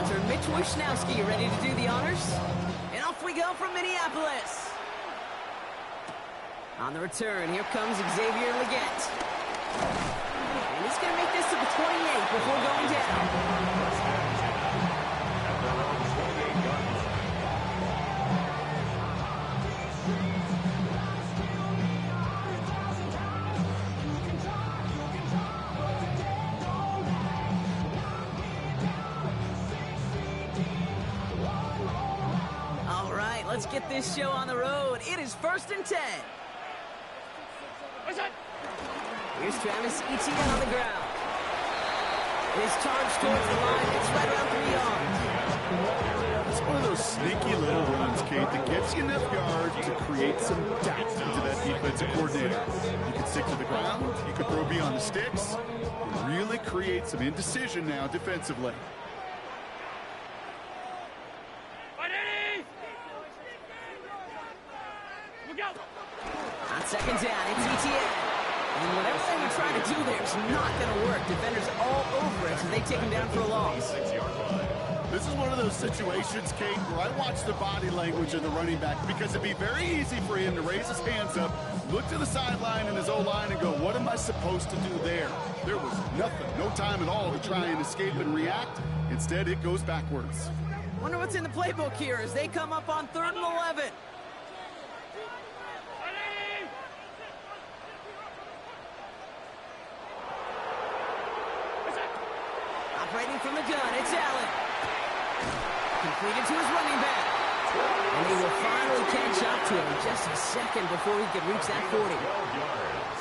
announcer Mitch Wishnowski ready to do the honors. And off we go from Minneapolis. On the return, here comes Xavier Legette. And he's going to make this to the 28 before going down. Let's get this show on the road. It is 1st and 10. Here's Travis Etienne on the ground. His charge towards the line. It's right around 3 yards. It's one of those sneaky little runs, Kate, that gets you enough yards to create some doubt into that defensive coordinator. You can stick to the ground. You can throw beyond the sticks. You really create some indecision now defensively. On 2nd down, it's Etienne. And whatever they were trying to do there is not going to work. Defenders all over it, so they take him down for a loss. This is one of those situations, Kate, where I watch the body language of the running back because it'd be very easy for him to raise his hands up, look to the sideline and his O-line and go, what am I supposed to do there? There was nothing, no time at all to try and escape and react. Instead, it goes backwards. Wonder what's in the playbook here as they come up on 3rd and 11. Operating from the gun, it's Allen. Completed to his running back. And he will finally catch up to him in just a second before he can reach that 40.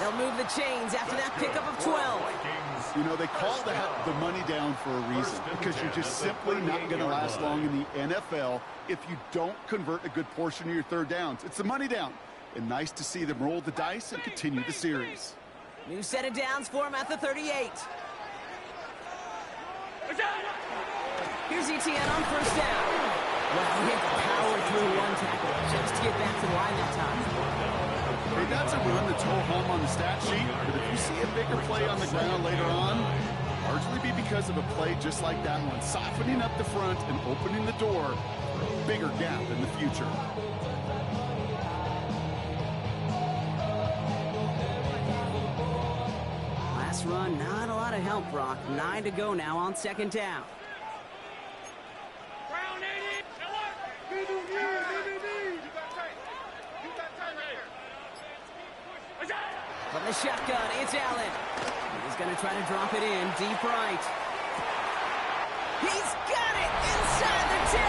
They'll move the chains after that pickup of 12. You know, they call that the money down for a reason, because you're just simply not going to last long in the NFL if you don't convert a good portion of your 3rd downs. It's the money down. And nice to see them roll the dice and continue the series. New set of downs for him at the 38. Here's Etienne on 1st down. Well, he had to power through one tackle just to get back to the line that time. Hey, that's a run that's ho-hum on the stat sheet, but if you see a bigger play on the ground later on, largely be because of a play just like that one, softening up the front and opening the door for a bigger gap in the future. Last run, not a lot of help, Brock. 9 to go now on 2nd down. From the shotgun, it's Allen. He's going to try to drop it in deep right. He's got it inside the 10.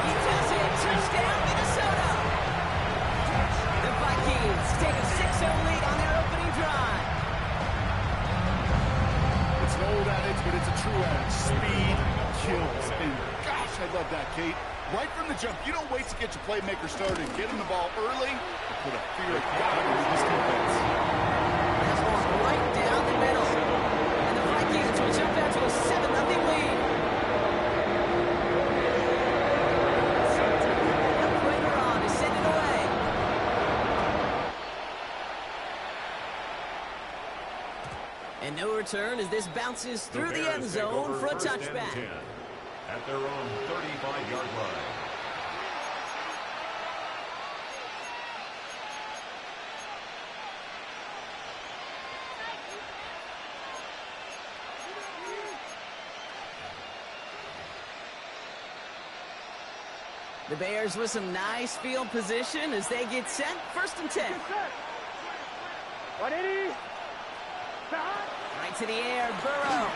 He does it. Touchdown, Minnesota. The Vikings take a 6-0 lead on their opening drive. It's an old adage, but it's a true adage. Speed kills. And gosh, I love that, Kate. Right from the jump, you don't wait to get your playmaker started. Get him the ball early and put a fear of God into this defense. That's one right down the middle. And the Vikings will jump out to a 7-0 lead. Now Prater on to send it away. And no return as this bounces through the end zone for a touchback. At their own 35-yard line. The Bears with some nice field position as they get set. 1st and 10. 180. Right to the air, Burrow.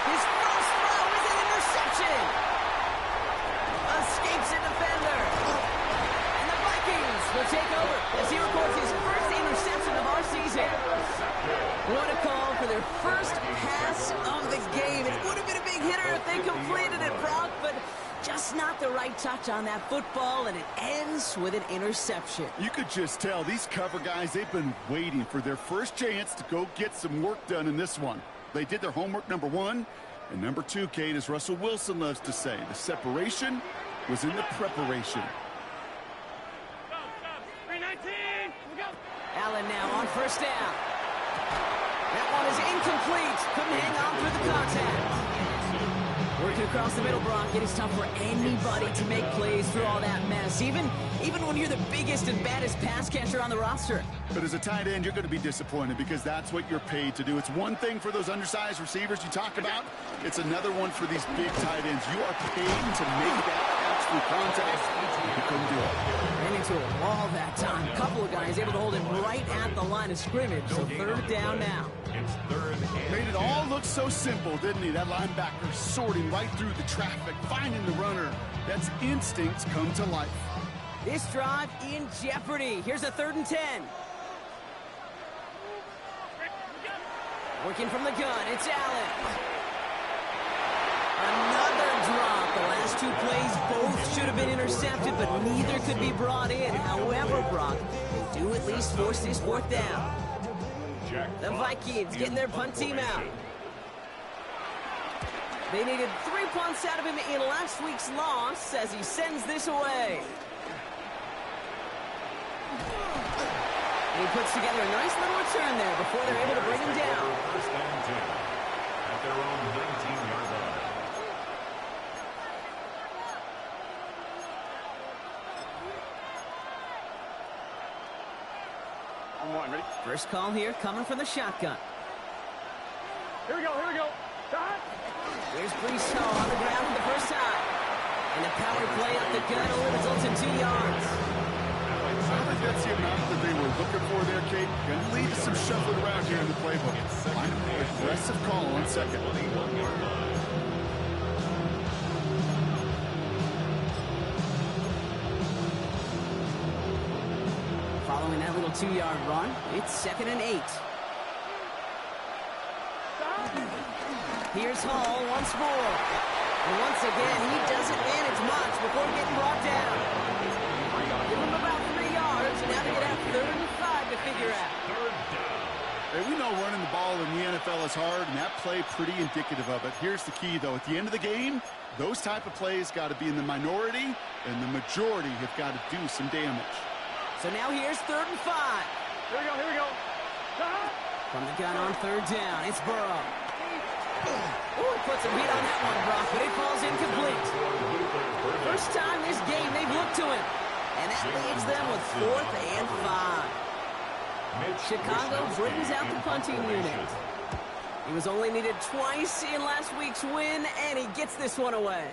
His first throw is an interception. Escapes a defender. And the Vikings will take over as he records his first interception of our season. What a call for their first pass of the game. It would have been a big hitter if they completed it, Brock, but just not the right touch on that football, and it ends with an interception. You could just tell these cover guys, they've been waiting for their first chance to go get some work done in this one. They did their homework, number one. And number two, Kate, as Russell Wilson loves to say, the separation was in the preparation. Allen now on 1st down. That one one is incomplete. Couldn't hang on through the contact. Working across the middle, Brock, it is tough for anybody to make plays through all that mess, even when you're the biggest and baddest pass catcher on the roster. But as a tight end, you're going to be disappointed because that's what you're paid to do. It's one thing for those undersized receivers you talk about. It's another one for these big tight ends. You are paid to make that catch through contact. You couldn't do it. Ran into a wall that time. A couple of guys able to hold him right at the line of scrimmage, so third down now. It's third and Made it all look so simple, didn't he? That linebacker sorting right through the traffic, finding the runner. That's instincts come to life. This drive in jeopardy. Here's a 3rd and 10. Working from the gun, it's Allen. Another drop. The last two plays both should have been intercepted, but neither could be brought in. However, Brock, they do at least force this 4th down. The Vikings getting their punt team out. They needed 3 punts out of him in last week's loss as he sends this away. And he puts together a nice little return there before they're able to bring him down. first and 10 at their own 19-yard line. First call here coming from the shotgun. Here we go. There's Brees Hall on the ground for the first time. And a power play up the gut only results in 2 yards. I don't think that's the amount that they were looking for there, Kate. Going to lead to some shuffling around here in the playbook. Find a more aggressive call on second. Following that little 2-yard run, it's 2nd and 8. Here's Hall once more. And once again, he doesn't manage much before getting brought down. Give him about 3 yards, and now they get out 3rd and 5 to figure out. Hey, we know running the ball in the NFL is hard, and that play pretty indicative of it. Here's the key, though. At the end of the game, those type of plays got to be in the minority, and the majority have got to do some damage. So now here's 3rd and 5. Here we go. From the gun on 3rd down, it's Burrow. Ooh, puts a beat on that one, Brock, but it falls incomplete. First time this game they've looked to him. And that leaves them with 4th and 5. Chicago brings out the punting unit. He was only needed twice in last week's win, and he gets this one away.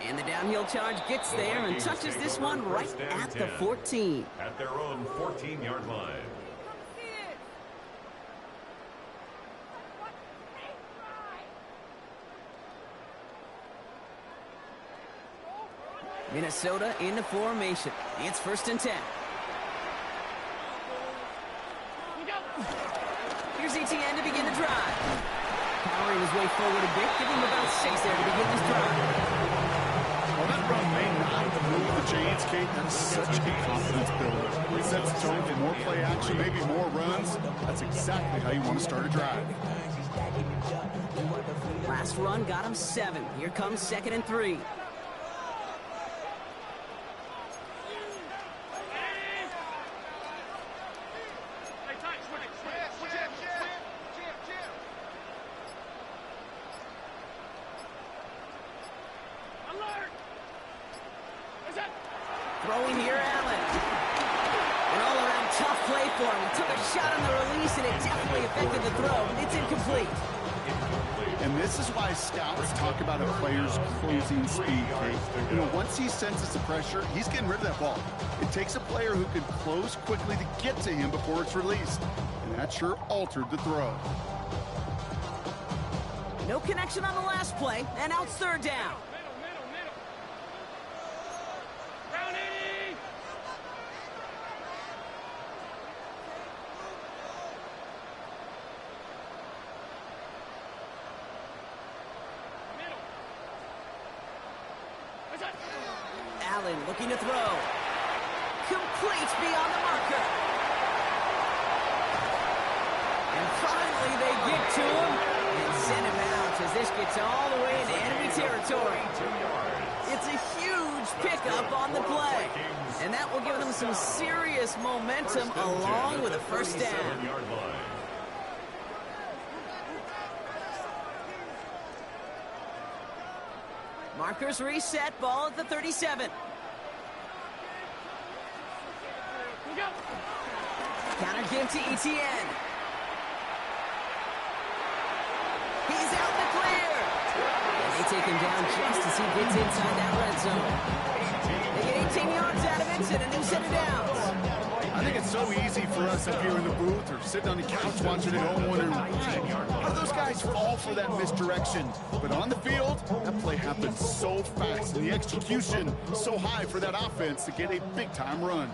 And the downhill charge gets there and touches this one right at the 14. At their own 14-yard line. Minnesota in the formation. It's 1st and 10. Here's ETN to begin the drive. Powering his way forward a bit, giving him about 6 there to begin this drive. Well, that run may not move the chains, Kate. That's such a confidence builder. It sets the tone for more play action, maybe more runs. That's exactly how you want to start a drive. Last run got him 7. Here comes 2nd and 3. Throwing here, Allen. An all-around tough play for him. He took a shot on the release, and it definitely affected the throw. It's incomplete. And this is why scouts talk about a player's closing speed, Kate. You know, once he senses the pressure, he's getting rid of that ball. It takes a player who can close quickly to get to him before it's released. And that sure altered the throw. No connection on the last play, and now it's 3rd down. Allen looking to throw. Complete beyond the marker. And finally they get to him and send him out as this gets all the way into enemy territory. It's a huge huge pickup on the play. And that will give them some serious momentum along with a first down. Markers reset, ball at the 37. Counter give to Etienne. He's out in the clear. And they take him down just as he gets inside that red zone. They get 18 yards out of it and a new set of downs. I think it's so easy for us up here in the booth or sitting on the couch watching it home wondering, how do those guys fall for that misdirection? But on the field, that play happens so fast and the execution so high for that offense to get a big-time run.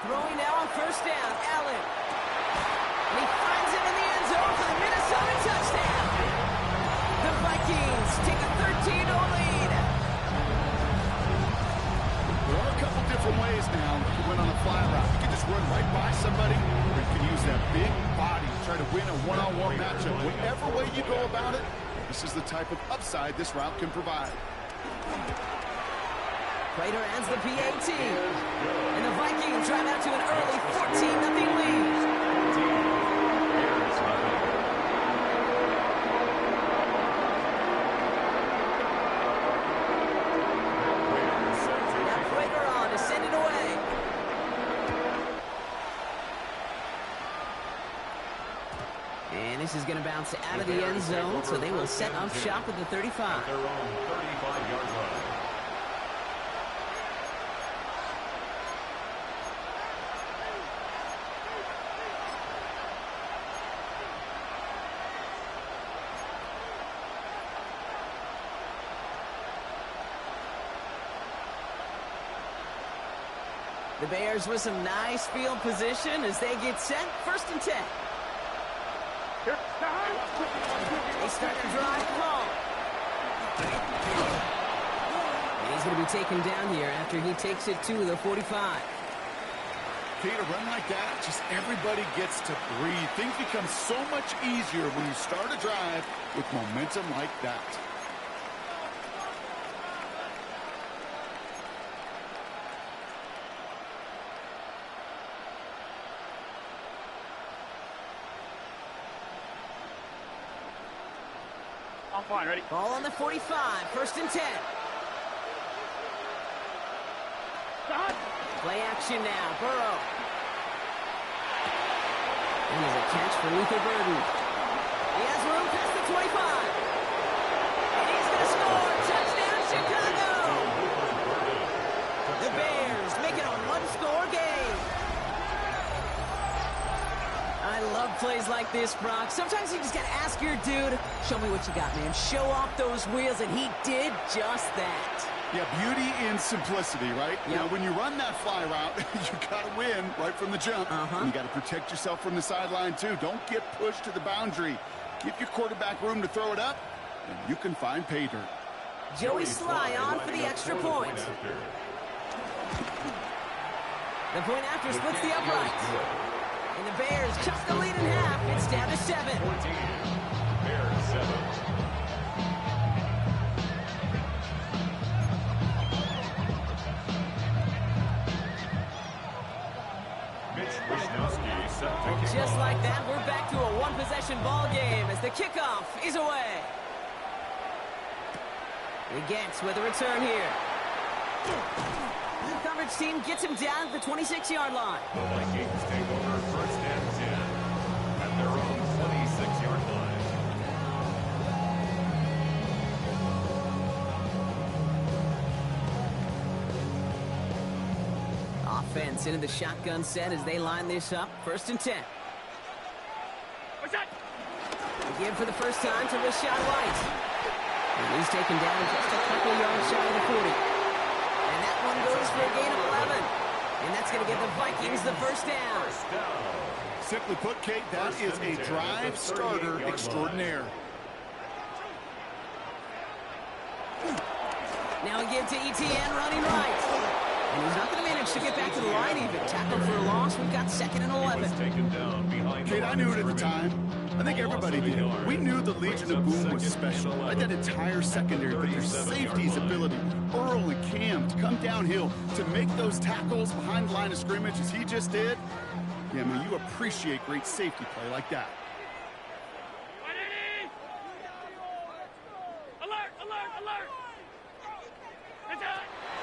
Throwing now on first down, Allen. And he finds him in the end zone for the Minnesota touchdown. The Vikings take a 13-0 lead. There are a couple different ways now to win on a fly route. You can just run right by somebody, or you can use that big body to try to win a one-on-one matchup. Whatever way you go about it, this is the type of upside this route can provide. Prater adds the PAT. And the Vikings drive out to an early 14-0 lead. Now Prater on to send it away. And this is going to bounce out of the end zone, so they will set up shop at the 35. Their own 35-yard line. The Bears with some nice field position as they get set. 1st and 10. They start to drive the ball. And he's going to be taken down here after he takes it to the 45. Okay, to run like that, just everybody gets to breathe. Things become so much easier when you start a drive with momentum like that. I'm fine, ready? Ball on the 45, 1st and 10. Play action now, Burrow. And there's a catch for Luther Burden. He has room past the 25. And he's going to score. Touchdown, Chicago. The Bears make it a one-score game. I love plays like this, Brock. Sometimes you just got to ask your dude, show me what you got, man. Show off those wheels, and he did just that. Yeah, beauty in simplicity, right? Yep. Now, when you run that fly route, you got to win right from the jump. And you got to protect yourself from the sideline, too. Don't get pushed to the boundary. Give your quarterback room to throw it up, and you can find pay dirt. Joey Sly on for the extra point. The point after splits the upright. And the Bears cut the lead in half. It's down to 7. 14. Bears 7. Mitch Wisnowski set to kick Just off. like that, we're back to a one-possession ball game as the kickoff is away. The Gets with a return here. The coverage team gets him down at the 26-yard line. The Vikings take over 1st and 10 at their own 26-yard line. Offense into the shotgun set as they line this up. 1st and 10. What's that? They give for the first time to Rashad White. And he's taken down just a couple yards shy of the 40. And that one goes for a gain of 11. And that's going to give the Vikings the first down. Simply put, Kate, that is a drive starter extraordinaire. Now we give to Etienne running right. And he's not going to manage to get back to the line even. Tackle for a loss. We've got 2nd and 11. Taken down behind Kate, I knew it at the time. I think everybody did. We knew the Legion of Boom was special. Like that entire secondary, but their safety's ability, Earl and Cam, to come downhill, to make those tackles behind the line of scrimmage as he just did. Yeah, man, you appreciate great safety play like that. Alert! Alert! Alert!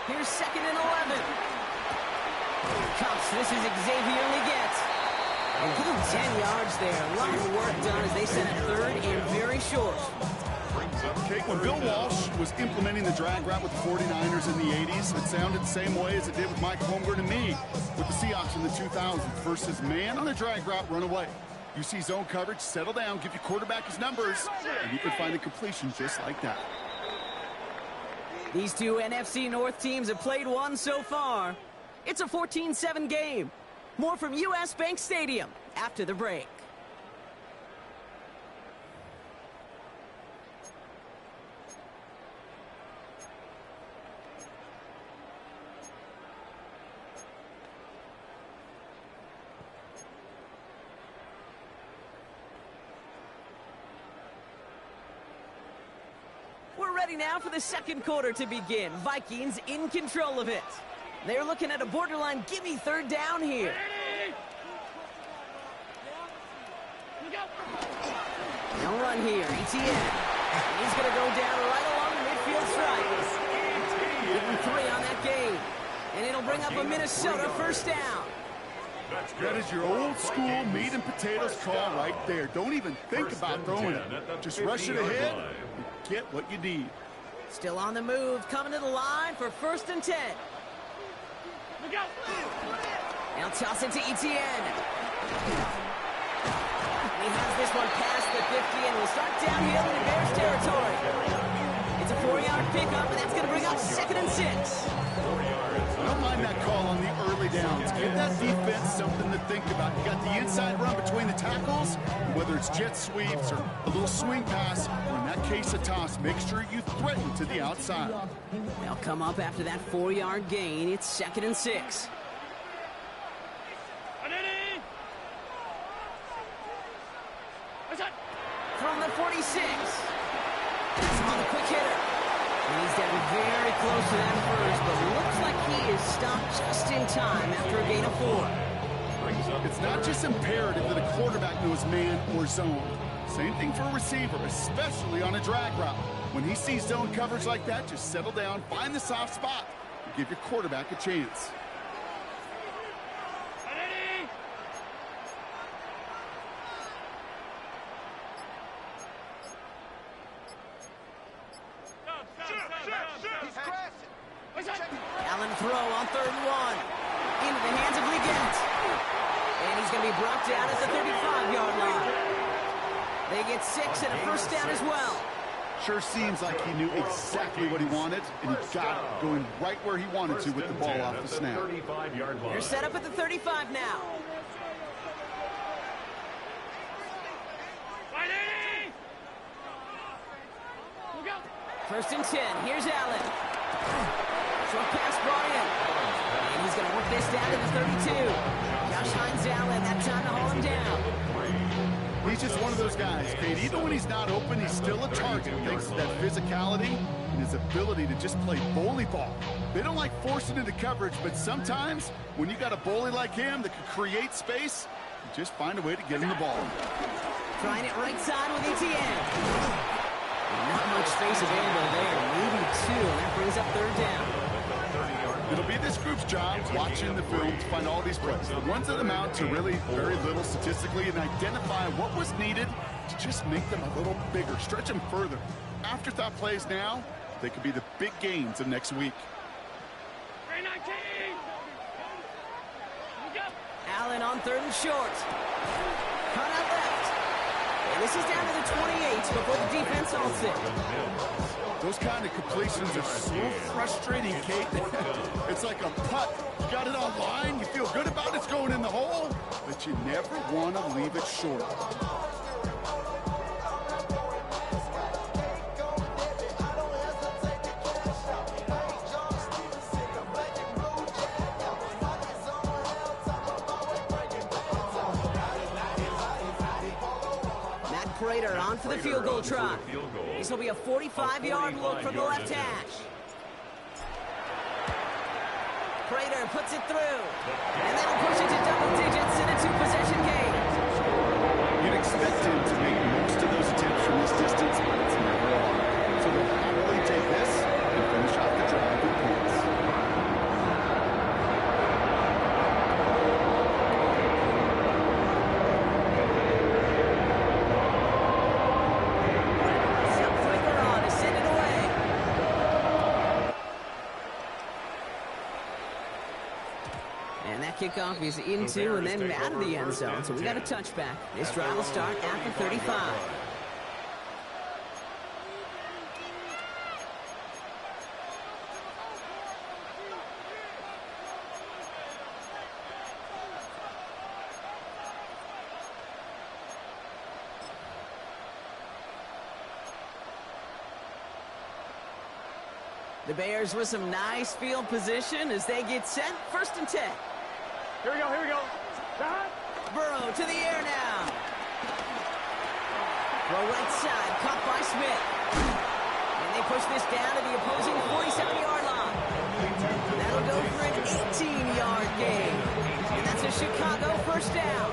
Here's 2nd and 11. Cups, this is Xavier Leggett. And give him 10 yards there. A lot of work done as they set a 3rd and very short. Okay, when Bill Walsh was implementing the drag route with the 49ers in the 80s, it sounded the same way as it did with Mike Holmgren and me with the Seahawks in the 2000s versus man on the drag route, run away. You see zone coverage, settle down, give your quarterback his numbers, and you can find a completion just like that. These two NFC North teams have played one so far. It's a 14-7 game. More from U.S. Bank Stadium after the break. We're ready now for the 2nd quarter to begin. Vikings in control of it. They're looking at a borderline gimme 3rd down here. No run here, ETN. He's going to go down right along the midfield stripe. Getting 3 on that game. And it'll bring up a Minnesota 1st down. That is your old school meat and potatoes call right there. Don't even think about throwing it. Just rush it ahead and get what you need. Still on the move, coming to the line for 1st and 10. Now toss it to ETN. He has this one past the 50 and will start downhill into Bears territory. It's a 4-yard pickup, and that's going to bring up 2nd and 6. I don't mind that call on the early downs. Give that defense something to think about. You got the inside run between the tackles, whether it's jet sweeps or a little swing pass, or in that case a toss. Make sure you threaten to the outside. They'll come up after that 4-yard gain. It's 2nd and 6. From the 46. That's on the quick hitter. And he's down very close to that first, but looks like he is stopped just in time after a gain of 4. It's not just imperative that a quarterback knows man or zone. Same thing for a receiver, especially on a drag route. When he sees zone coverage like that, just settle down, find the soft spot, and give your quarterback a chance. Allen throw on 3rd and 1. Into the hands of Leggett. And he's going to be brought down at the 35-yard line. They get 6 and a 1st down as well. Sure seems like he knew exactly what he wanted, and he got it, going right where he wanted to with the ball off the snap. They're set up at the 35 now. First and 10. Here's Allen. Short pass brought in. And he's going to work this down to the 32. Josh Hines Allen, that time to haul him down. He's just one of those guys, Kate. Even when he's not open, he's still a target thanks to that physicality and his ability to just play bully ball. They don't like forcing into coverage, but sometimes when you got a bully like him that can create space, you just find a way to get him the ball. Trying it right side with ETN. Not much space available there. Maybe 2, and that brings up 3rd down. It'll be this group's job watching the film to find all these plays. The ones that amount to really very little statistically and identify what was needed to just make them a little bigger, stretch them further. Afterthought plays now, they could be the big gains of next week. Allen on 3rd and short. Cut out left. And this is down to the 28 before the defense halts it. Those kind of completions are so frustrating, Kate. It's like a putt. You got it on line, you feel good about it's going in the hole, but you never want to leave it short. Prater on for the field goal try. This will be a 45-yard look from the left hash. Prater puts it through, and that'll push it to double digits in a two-possession game. You'd expect him to make most of those attempts from this distance, but it's never hard. So they'll happily take this and finish off the drive with points. Some flicker on to send it away. And that kickoff is into and then out of the end zone. So we got a touchback. This drive will start after 35. The Bears with some nice field position as they get set. 1st and 10. Here we go, here we go. Stop. Burrow to the air now. Throw right side, caught by Smith. And they push this down to the opposing 47-yard line. That'll go for an 18-yard gain. And that's a Chicago 1st down.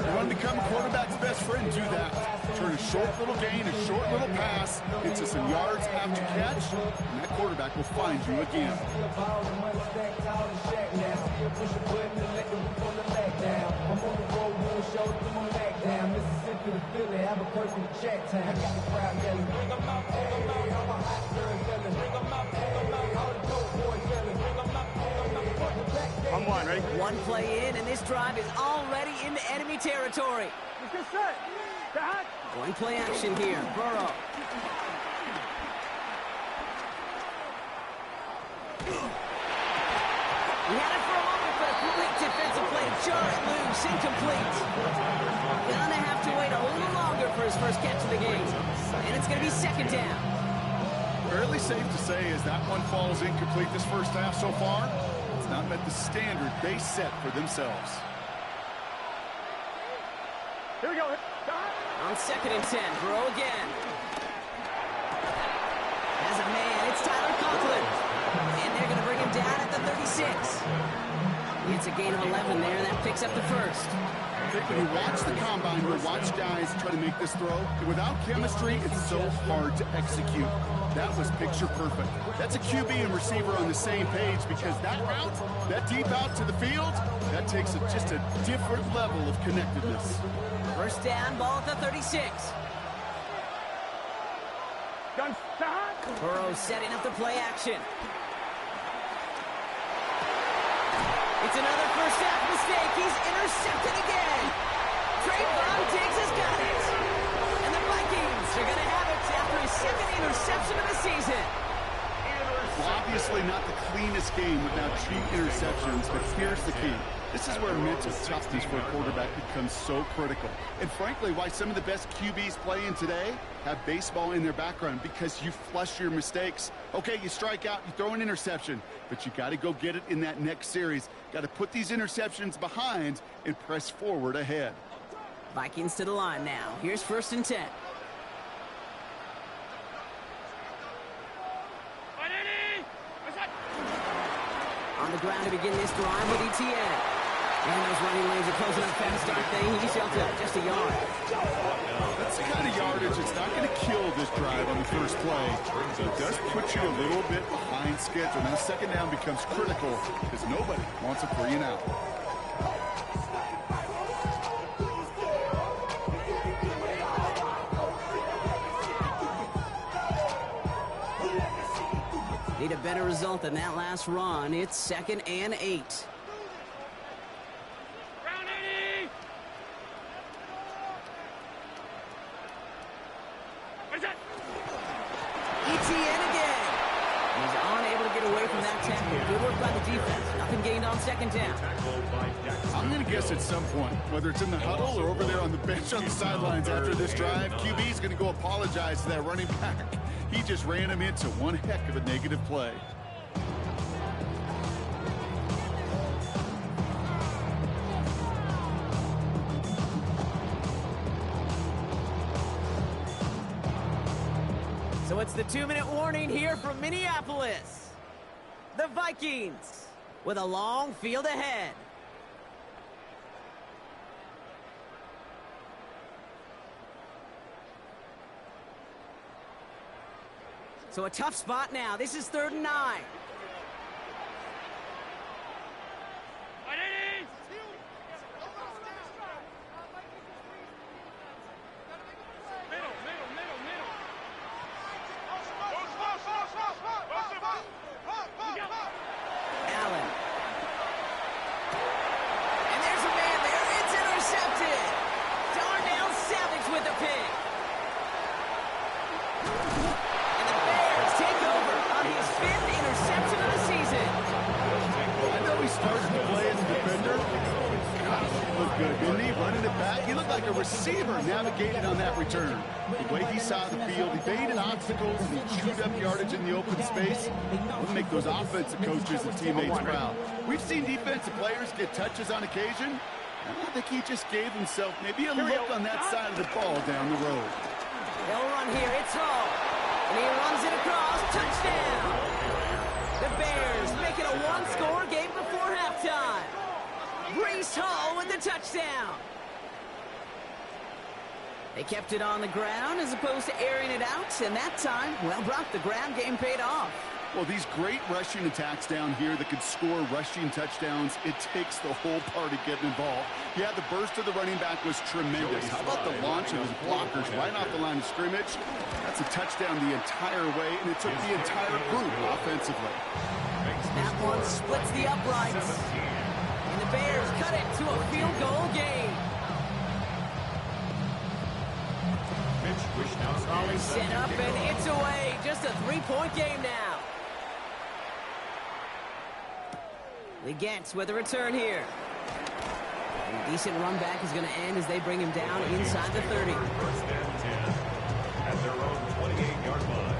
You want to become a quarterback's best friend, do that. Turn a short little gain, a short little pass into some yards after catch, and that quarterback will find you again. On one, ready? One play in, and this drive is already into enemy territory. Let's get set. Stop. Going play action here. Burrow. He had it for a moment, but a complete defensive play. Jar it loose, incomplete. Gonna have to wait a little longer for his first catch of the game. And it's gonna be 2nd down. Fairly safe to say as that one falls incomplete this first half so far, it's not met the standard they set for themselves. Here we go. Stop. On 2nd and 10, Burrow again. As a man, it's Tyler Conklin. And they're going to bring him down at the 36. It's a gain of 11 there, and that picks up the 1st. When you watch the combine, you watch guys try to make this throw. Without chemistry, it's so hard to execute. That was picture perfect. That's a QB and receiver on the same page because that route, that deep out to the field, that takes just a different level of connectedness. 1st down, ball at the 36. Gun stop. Burrow setting up the play action. It's another first half mistake. He's intercepted again. Trayvon Diggs has got it. And the Vikings are going to have it after his 2nd interception of the season. Well, obviously not the cleanest game with now 2 interceptions, but here's the key. This is where mental toughness for a quarterback becomes so critical. And frankly, why some of the best QBs playing today have baseball in their background, because you flush your mistakes. Okay, you strike out, you throw an interception, but you got to go get it in that next series. Got to put these interceptions behind and press forward ahead. Vikings to the line now. Here's 1st and 10. On the ground to begin this drive with Etienne. And those running lanes are closing up fast, aren't they? He's sheltered up just a yard. That's the kind of yardage that's not going to kill this drive on the first play. So it does put you a little bit behind schedule. Now 2nd down becomes critical because nobody wants a 3 and out. Need a better result than that last run. It's 2nd and 8. Round 80. What is that? Etienne again. He's unable to get away from that tackle. Good work by the defense. Nothing gained on 2nd down. I'm going to guess at some point, whether it's in the huddle or over there on the bench on the sidelines after this drive, QB's going to go apologize to that running back. He just ran him into one heck of a negative play. So it's the 2-minute warning here from Minneapolis. The Vikings with a long field ahead. So a tough spot now. This is 3rd and 9. Allen. And there's a man there. It's intercepted. Darnell Savage with the pick. And the Bears take over on his 5th interception of the season. I know he started to play as a defender. Gosh, he looked good, didn't he? Running it back. He looked like a receiver navigating on that return. The way he saw the field, he baited obstacles, and he chewed up yardage in the open space. Will make those offensive coaches and teammates proud. We've seen defensive players get touches on occasion. I think he just gave himself maybe a look on that side of the ball down the road. They'll run here. It's Hall. And he runs it across. Touchdown. The Bears make it a one-score game before halftime. Breece Hall with the touchdown. They kept it on the ground as opposed to airing it out. And that time, well, Brock, the ground game paid off. Well, these great rushing attacks down here that could score rushing touchdowns, it takes the whole party getting involved. Yeah, the burst of the running back was tremendous. How about the launch of his blockers right off the line of scrimmage? That's a touchdown the entire way, and it took the entire group offensively. That one splits the uprights. And the Bears cut it to a field goal game. Raleigh set up, and it's away. Just a 3-point game now. Leggett with a return here. A decent run back is going to end as they bring him down inside the 30. 1st and 10 at their own 28-yard line.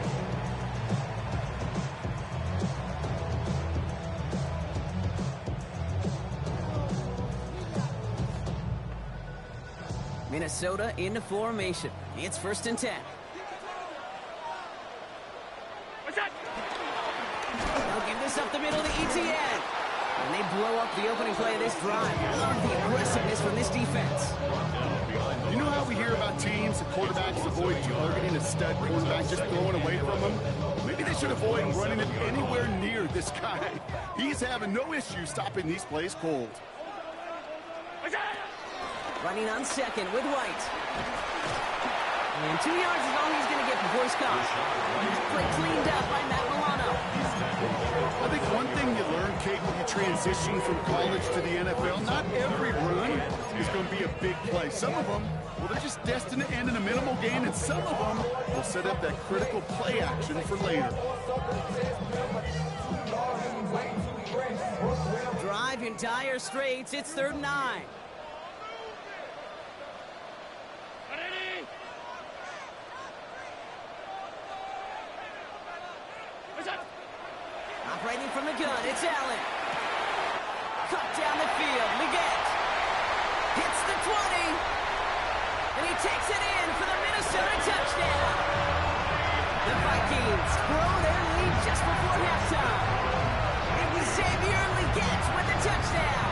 Minnesota into formation. It's 1st and 10. They'll give this up the middle to ETN. And they blow up the opening play of this drive. Love the aggressiveness from this defense. You know how we hear about teams and quarterbacks avoid targeting a stud quarterback, just throwing away from him? Maybe they should avoid running it anywhere near this guy. He's having no issue stopping these plays cold. Running on 2nd with White. And 2 yards is all he's going to get before he's caught. Play cleaned up by Matt Milano. I think one thing you learn, Kate, when you transition from college to the NFL, not every run is going to be a big play. Some of them, well, they're just destined to end in a minimal gain, and some of them will set up that critical play action for later. Drive in dire straits. It's 3rd and 9. Operating from the gun, it's Allen. Cut down the field, Leggett. Hits the 20. And he takes it in for the Minnesota touchdown. The Vikings grow their lead just before halftime. It was Xavier Leggett with the touchdown.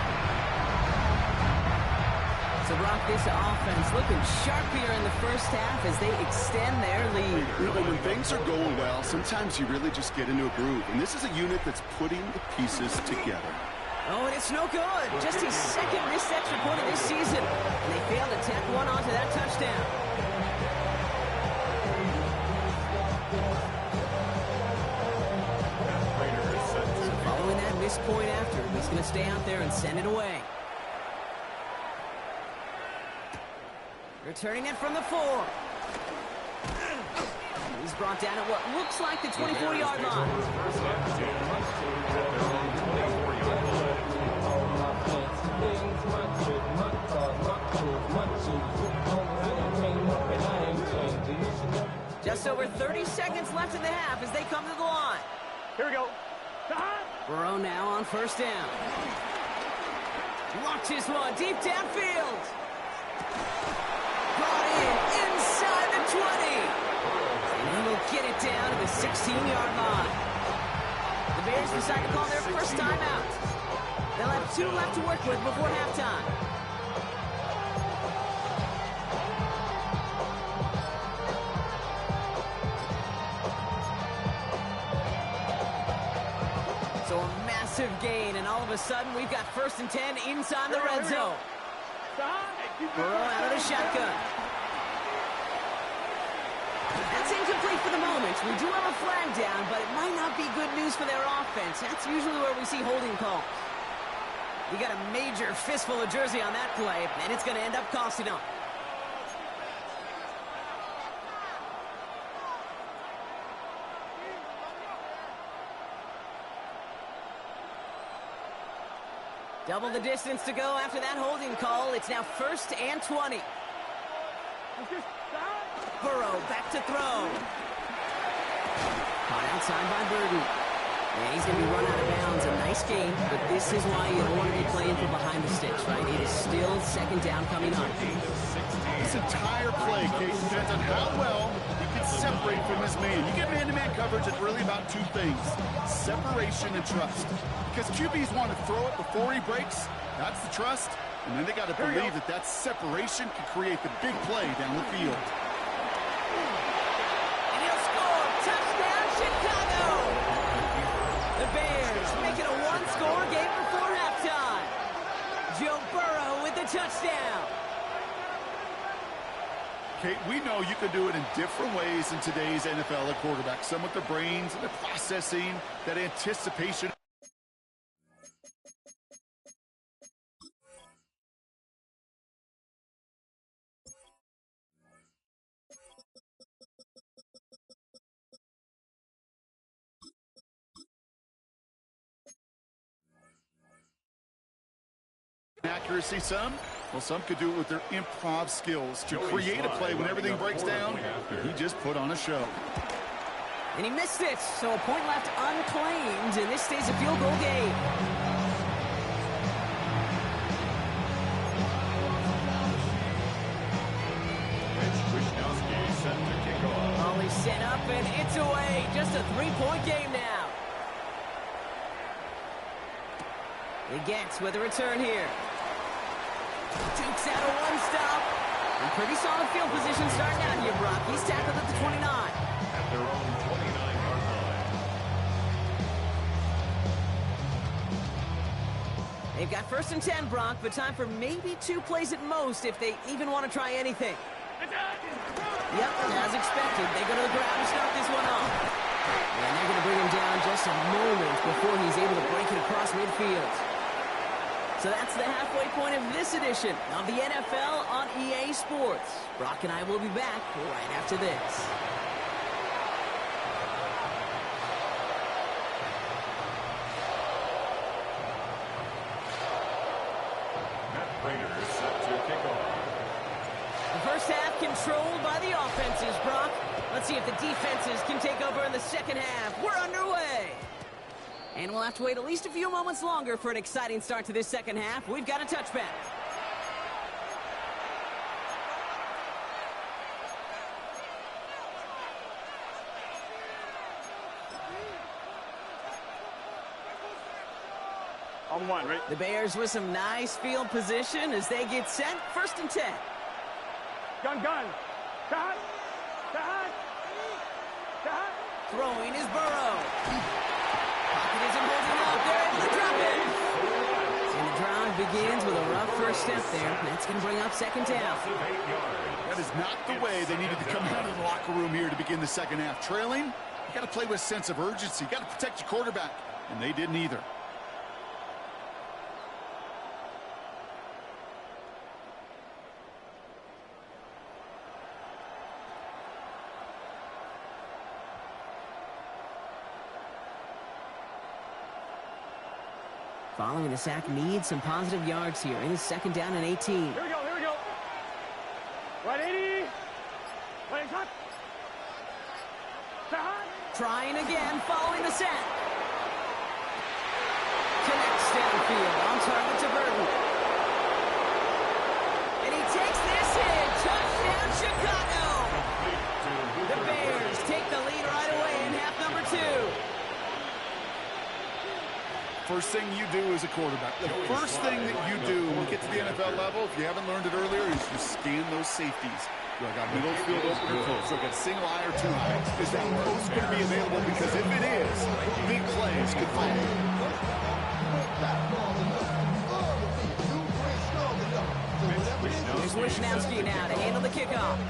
So Brock, this offense looking sharp here in the first half as they extend their lead. You know, when things are going well, sometimes you really just get into a groove. And this is a unit that's putting the pieces together. Oh, and it's no good. Just his 2nd missed extra point of this season. And they failed to tack one onto that touchdown. So following that missed point after, he's going to stay out there and send it away. Returning it from the 4. He's brought down at what looks like the 24-yard line. Just over 30 seconds left in the half as they come to the line. Here we go. Burrow now on 1st down. Launches one deep downfield. Brought in inside the 20. And he will get it down at the 16-yard line. The Bears decide to call their first timeout. They'll have 2 left to work with before halftime. So a massive gain, and all of a sudden we've got 1st and 10 inside the red zone. Burrow out of the shotgun. That's incomplete for the moment. We do have a flag down, but it might not be good news for their offense. That's usually where we see holding calls. You got a major fistful of jersey on that play, and it's going to end up costing them. Double the distance to go after that holding call. It's now 1st and 20. Burrow back to throw. Caught outside by Burden. And he's going to be run out of bounds. A nice game, but this is why you don't want to be playing from behind the sticks, right? It is still 2nd down coming up. This entire play, Kate, depends on how well he can separate from his man. You get man-to-man coverage, it's really about 2 things: separation and trust. Because QBs want to throw it before he breaks. That's the trust. And then they got to believe that that separation can create the big play down the field. And he'll score. Touchdown, Chicago! The Bears make it a 1-score game before halftime. Joe Burrow with the touchdown. Kate, we know you can do it in different ways in today's NFL at quarterback. Some with the brains, the processing, that anticipation. Accuracy, some could do it with their improv skills to create a play when everything breaks down. He just put on a show. And he missed it, so a point left unclaimed, and this stays a field goal game. Ollie set up, and it's away. Just a 3-point game now. He gets with a return here. Dukes out a 1-stop. And pretty solid field position starting out here, Brock. He's tackled at the 29. At their own 29-yard line. They've got 1st and 10, Brock, but time for maybe 2 plays at most if they even want to try anything. Yep, as expected, they go to the ground to start this one off. And they're going to bring him down just a moment before he's able to break it across midfield. So that's the halfway point of this edition of the NFL on EA Sports. Brock and I will be back right after this. Matt Prater set to kick off. The first half controlled by the offenses, Brock. Let's see if the defenses can take over in the second half. We're underway. And we'll have to wait at least a few moments longer for an exciting start to this second half. We've got a touchback. On 1, right? The Bears with some nice field position as they get set. 1st and 10. Gun. Shot. Throwing is Burrow. Pocket isn't holding up. They're able to drop it. And the drive begins with a rough first step there. That's going to bring up 2nd down. That is not the way they needed to come out of the locker room here to begin the second half. Trailing, you got to play with a sense of urgency. You got to protect your quarterback, and they didn't either. Following the sack needs some positive yards here. It is 2nd down and 18. Here we go. Right 80. Playing shot. Trying again, following the sack. Connects downfield, on target to Burton. And he takes this in. Touchdown, Chicago! The Bears take the lead right away. first thing you do as a quarterback. The first thing that you do when you get to the NFL level, if you haven't learned it earlier, is you scan those safeties. Do I got middle of the field open or close? Do I got a single eye or two eyes? Is that post going to be available? Because if it is, big plays could follow. Here's Wishnowski now to handle the kickoff.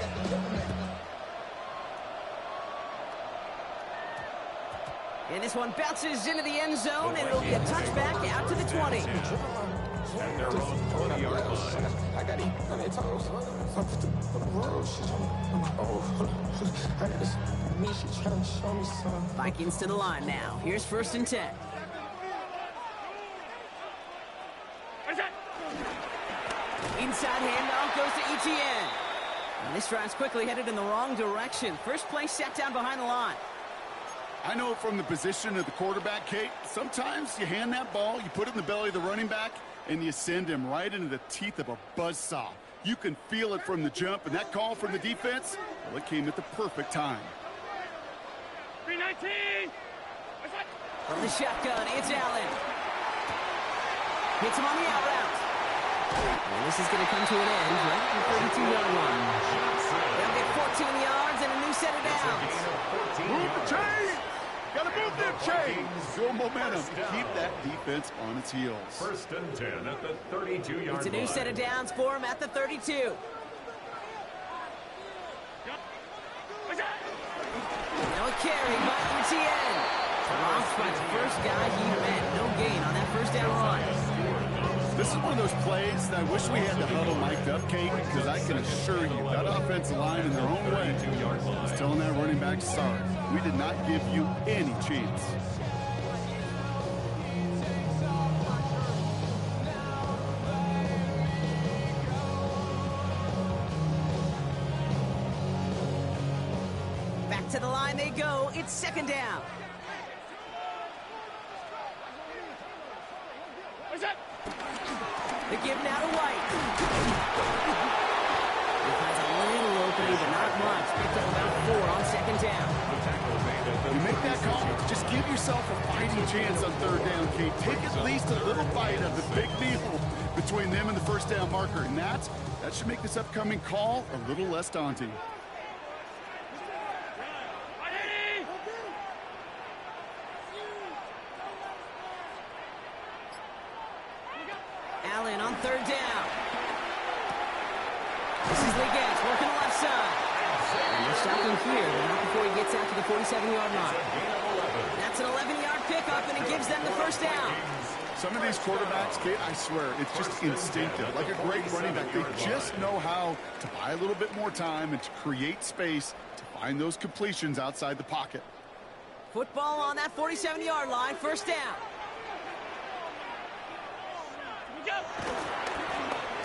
And this one bounces into the end zone, and it'll be a touchback out to the 20. At their own 20-yard line. Vikings to the line now. Here's 1st and 10. Inside handoff goes to Etienne. And this drive's quickly headed in the wrong direction. First play set down behind the line. I know from the position of the quarterback, Kate, sometimes you hand that ball, you put it in the belly of the running back, and you send him right into the teeth of a buzzsaw. You can feel it from the jump, and that call from the defense, well, it came at the perfect time. 319! From the shotgun, it's Allen. Hits him on the out route. And this is going to come to an end right at the 32-yard line. They'll get 14 yards and a new set of downs. Move the chain! Gotta move them chains! Build momentum. Keep that defense on its heels. 1st and 10 at the 32-yard line. It's a new set of downs for him at the 32. Now a carry by Etienne. Lost by the first guy he met. No gain on that first down run. This is one of those plays that I wish we had the huddle mic'd up, Kate, because I can assure you that offensive line in their own way is telling that running back, sorry, we did not give you any chance. Back to the line they go. It's 2nd down. The give now to White. He finds a little opening, but not much. Picked up about 4 on 2nd down. You make that call, just give yourself a fighting chance on 3rd down, Kate. Take at least a little bite of the big deal between them and the first down marker, and that should make this upcoming call a little less daunting. Allen on 3rd down. This is Legette working the left side. And they're stopping here, but not before he gets out to the 47-yard line. That's an 11-yard pickup, and it gives them the first down. Some of these quarterbacks, Kate, I swear, it's just instinctive. Like a great running back, they just know how to buy a little bit more time and to create space to find those completions outside the pocket. Football on that 47-yard line, 1st down.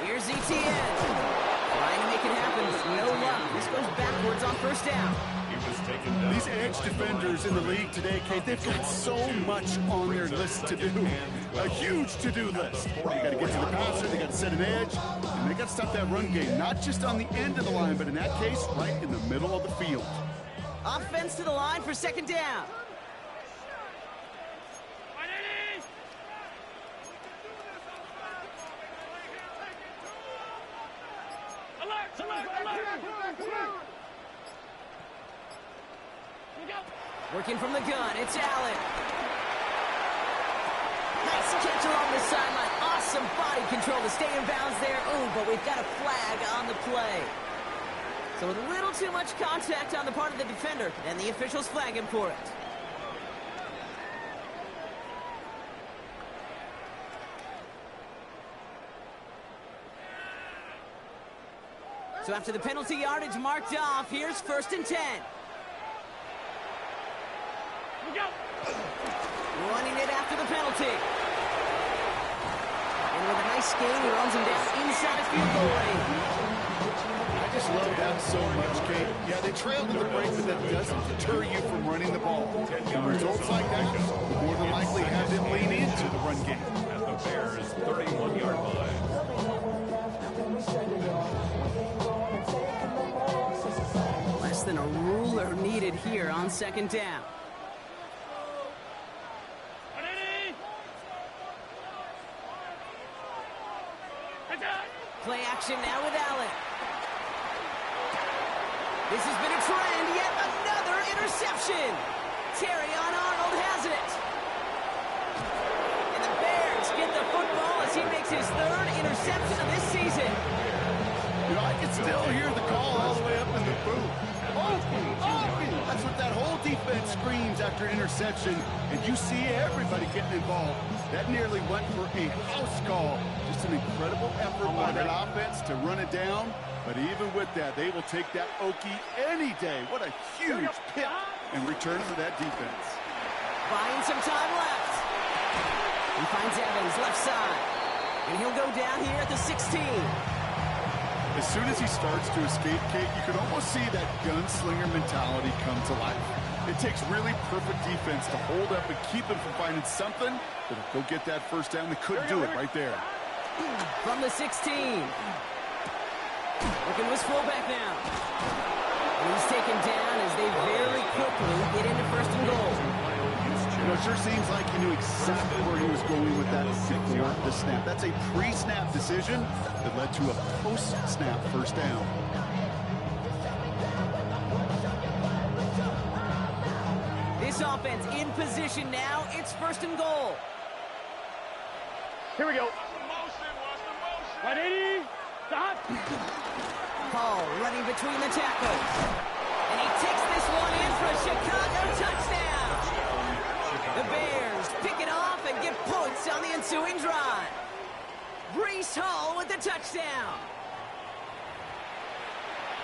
Here's Etienne. Trying to make it happen. No luck. This goes backwards on 1st down. These edge defenders in the league today, Kate, they've got so much on their list to do. A huge to-do list. They got to get to the passer, they got to set an edge, and they got to stop that run game. Not just on the end of the line, but in that case, right in the middle of the field. Offense to the line for 2nd down. Working from the gun, it's Allen. Nice catch along the sideline. Awesome body control to stay in bounds there. Ooh, but we've got a flag on the play. So a little too much contact on the part of the defender, and the officials flag him for it. So after the penalty yardage marked off, here's 1st and 10. Running it after the penalty. And with a nice gain, he runs him down inside field goal range. I just love that so much, Kate. Yeah, they trailed in the break, but that doesn't deter you from running the ball. And results like that more than likely have them lean into the run game. At the Bears' 31-yard line. Less than a ruler needed here on 2nd down. Play action now with Allen. This has been a trend, yet another interception. Terrion Arnold has it. And the Bears get the football as he makes his third interception of this season. You know, I can still hear the call all the way up in the booth. That's what that whole defense screams after an interception, and you see everybody getting involved. That nearly went for a house call. Just an incredible effort by that offense to run it down. But even with that, they will take that Okie any day. What a huge pick and return for that defense. Buying some time left. He finds Evans left side. And he'll go down here at the 16. As soon as he starts to escape, Kate, you can almost see that gunslinger mentality come to life. It takes really perfect defense to hold up and keep him from finding something that'll go get that first down. They couldn't do it right there. From the 16. Looking to his fullback now. And he's taken down as they very quickly get into first and goal. You know, it sure seems like he knew exactly where he was going with that before the snap. That's a pre-snap decision that led to a post-snap first down. This offense in position now. It's first and goal. Here we go. 180. Stop. Hall running between the tackles. And he takes this one in for a Chicago touchdown. The Bears pick it off and get points on the ensuing drive. Breece Hall with the touchdown.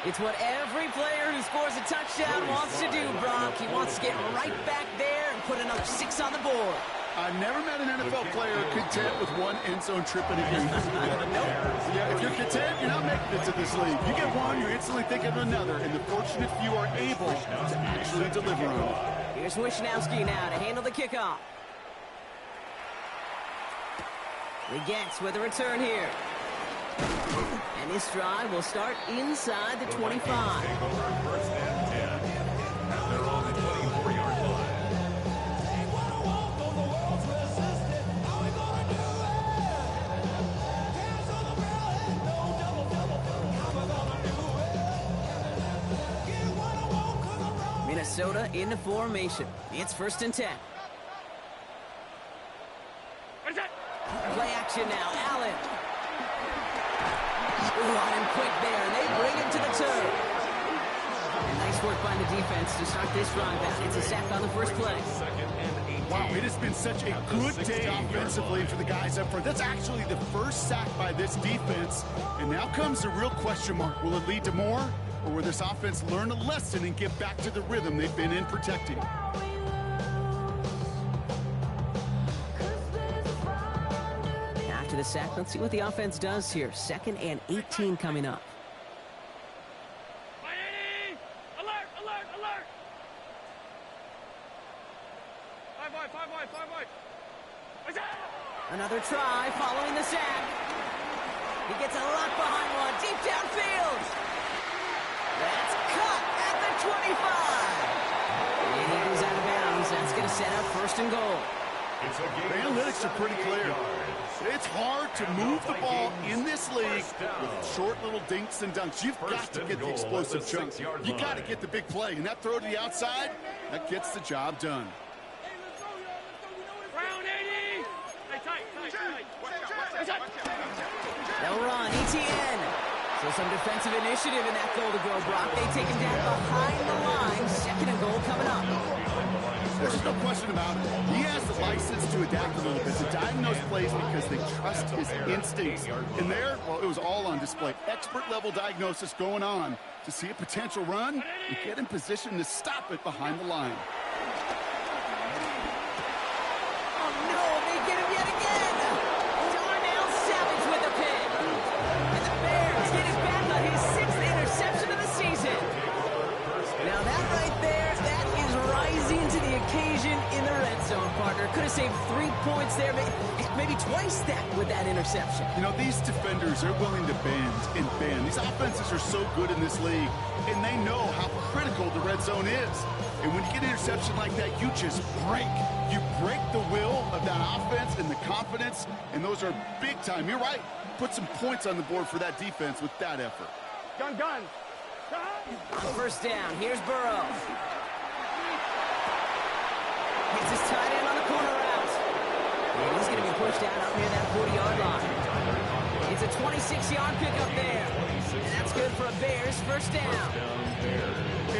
It's what every player who scores a touchdown wants to do, Brock. He wants to get right back there and put another 6 on the board. I've never met an NFL player content with one end zone trip in a game. Yeah, if you're content, you're not making it to this league. You get one, you're instantly thinking of another, and the fortunate few are able to actually deliver on it. Here's Wishnowski now to handle the kickoff. He gets with a return here. And this drive will start inside the 25. Take over first and 10. And they're on the 24-yard line. Minnesota into formation. It's first and 10. Play action now. Allen. Ooh, on him quick there, and they bring him to the turf. And nice work by the defense to start this drive out. It's a sack on the first play. Wow, it has been such a good day offensively for the guys up front. That's actually the first sack by this defense. And now comes the real question mark. Will it lead to more? Or will this offense learn a lesson and get back to the rhythm they've been in protecting? After the sack, let's see what the offense does here. 2nd and 18 coming up. 180. Alert, alert, alert. 5 wide, 5 wide, 5 wide. Another try following the sack. He gets a lock behind one, deep downfield. That's cut at the 25. And he goes out of bounds. That's going to set up first and goal. The analytics are pretty clear. It's hard to move the ball in this league with short little dinks and dunks. You've got to get the explosive chunk. You got to get the big play. And that throw to the outside, that gets the job done. Round 80. Hey, tight. They'll run. ETN. So some defensive initiative in that goal to go, Brock. They take him down behind the line. 2nd and goal coming up. There's no question about it. He has the license to adapt a little bit, to diagnose plays because they trust his instincts. And there, well, it was all on display. Expert-level diagnosis going on to see a potential run and get in position to stop it behind the line. Oh, no, they get him yet again. Darnell Savage with the pick. And the Bears get it back on his 6th interception of the season. Now that right there, that is rising to the occasion in the red zone, partner. Could have saved 3 points there, maybe twice that with that interception. You know, these defenders are willing to bend and bend. These offenses are so good in this league, and they know how critical the red zone is. And when you get an interception like that, you just break. You break the will of that offense and the confidence, and those are big time. You're right. put some points on the board for that defense with that effort. Gun. On first down, here's Burrow. Gets his tight end on the corner route. And he's going to be pushed out up near that 40-yard line. It's a 26-yard pickup there. And that's good for a Bears first down.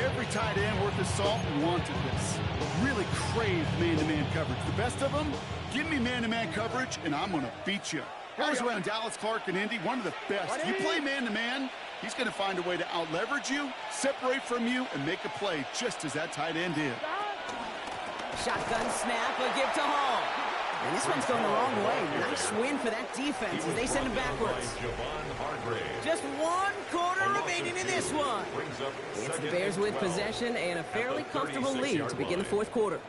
Every tight end worth his salt wanted this. Really craved man-to-man coverage. The best of them, give me man-to-man coverage, and I'm going to beat you. Guys around Dallas, Clark, and Indy, one of the best. You play man-to-man, he's going to find a way to out-leverage you, separate from you, and make a play just as that tight end did. Shotgun snap, a give to Hall. And this one's going the wrong way. Nice win for that defense as they send him backwards. Just 1 quarter remaining in this one. It's the Bears with possession and a fairly comfortable lead to begin the fourth quarter.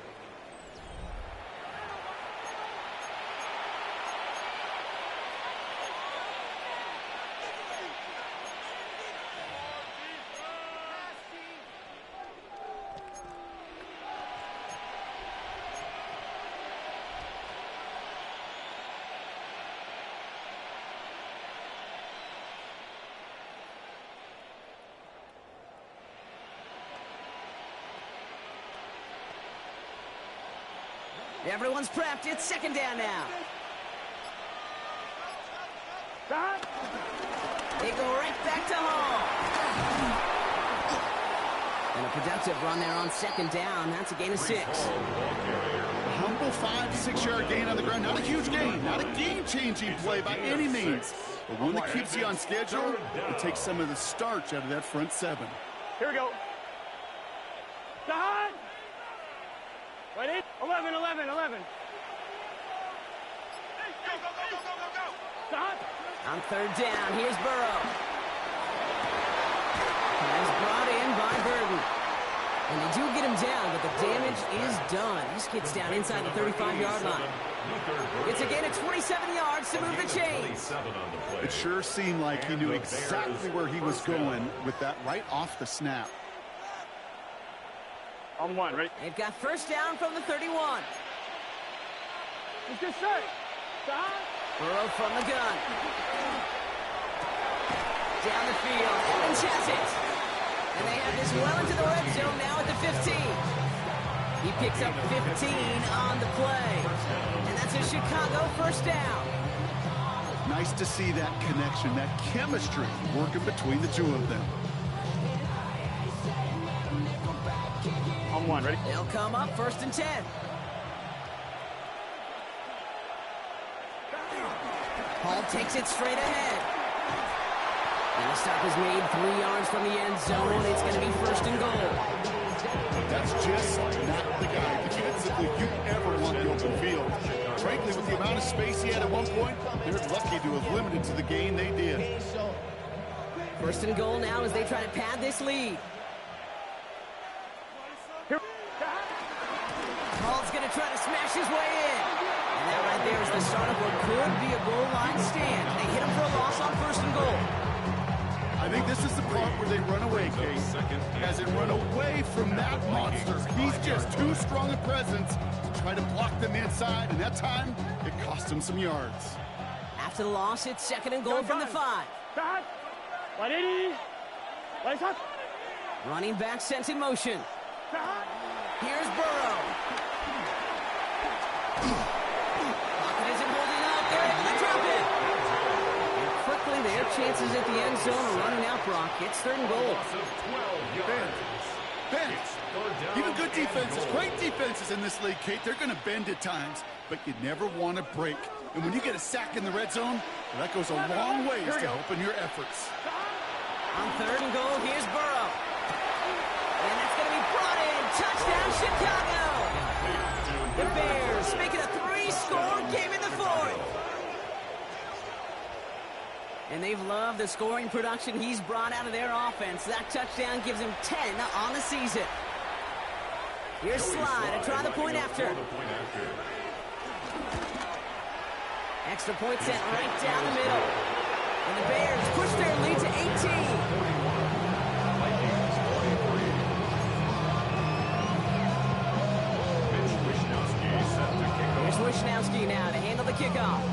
Everyone's prepped. It's second down now. They go right back to Hall. And a productive run there on second down. That's a gain of 6. A humble 5-6-yard gain on the ground. Not a huge gain. Not a game-changing play by any means. But one that keeps you on schedule and takes some of the starch out of that front 7. Here we go. Stop. Ready? 11. Stop. On third down, here's Burrow. He's brought in by Burden. And they do get him down, but the damage is done. This gets down inside the 35-yard line. It's a gain of 27 yards to move the chains. It sure seemed like he knew exactly where he was going with that right off the snap. On 1, ready? They've got first down from the 31. Let's get set. Stop. Burrow from the gun. Down the field. Evans has it. And they have this well into the red zone now at the 15. He picks up 15 on the play. And that's a Chicago first down. Nice to see that connection, that chemistry working between the two of them. On 1, ready? They'll come up first and 10. Hall takes it straight ahead. And the stop is made 3 yards from the end zone. It's going to be first and goal. That's just not the guy defensively you ever want the open field. Frankly, with the amount of space he had at one point, they're lucky to have limited to the gain they did. First and goal now as they try to pad this lead. Hall's going to try to smash his way in. And that right there is the start of what could be a goal line stand. They hit him for a loss on first and goal. I think this is the part where they run away, Case. As it run away from that monster. He's just too strong a presence. Try to block them inside, and that time, it cost him some yards. After the loss, it's second and goal from the 5. Stop. 180. Lights up. Running back sent in motion. Stop. Here's Burrow. Pocket isn't holding up. They're able to drop it. And quickly, their chances at the end zone are running out, Brock. It's third and goal. Bend. Even good defenses, great defenses in this league, Kate, they're going to bend at times, but you never want to break. And when you get a sack in the red zone, well, that goes a long ways to helping your efforts. On third and goal, here's Burrow. And that's going to be brought in. Touchdown, Chicago. The Bears make it a 3-score game in the fourth. And they've loved the scoring production he's brought out of their offense. That touchdown gives him 10 on the season. Here's Slide to try the point after. Extra point set right down the middle. And the Bears push their lead to 18. Here's Wishnowski now to handle the kickoff.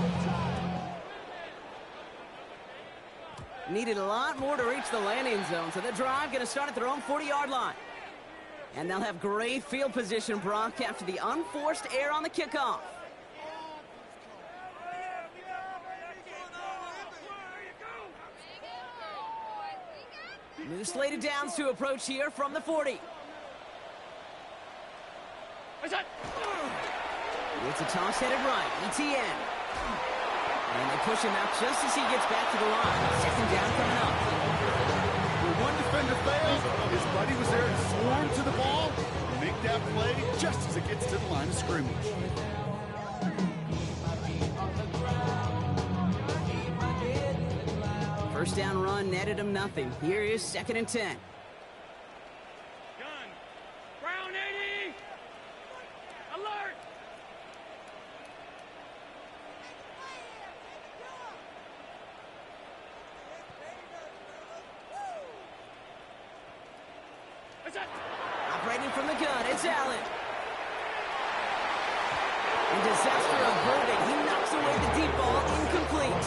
Needed a lot more to reach the landing zone, so the drive going to start at their own 40-yard line. And they'll have great field position, Brock, after the unforced error on the kickoff. New slated downs to approach here from the 40. It's a toss-headed right, ETN. And they push him out just as he gets back to the line. Second down coming up. When one defender failed, his buddy was there to swarm to the ball and make that play just as it gets to the line of scrimmage. First down run netted him nothing. Here is 2nd and 10. Gun. Brown 80. Alert. Operating from the gun, it's Allen. And disaster averted. He knocks away the deep ball, incomplete.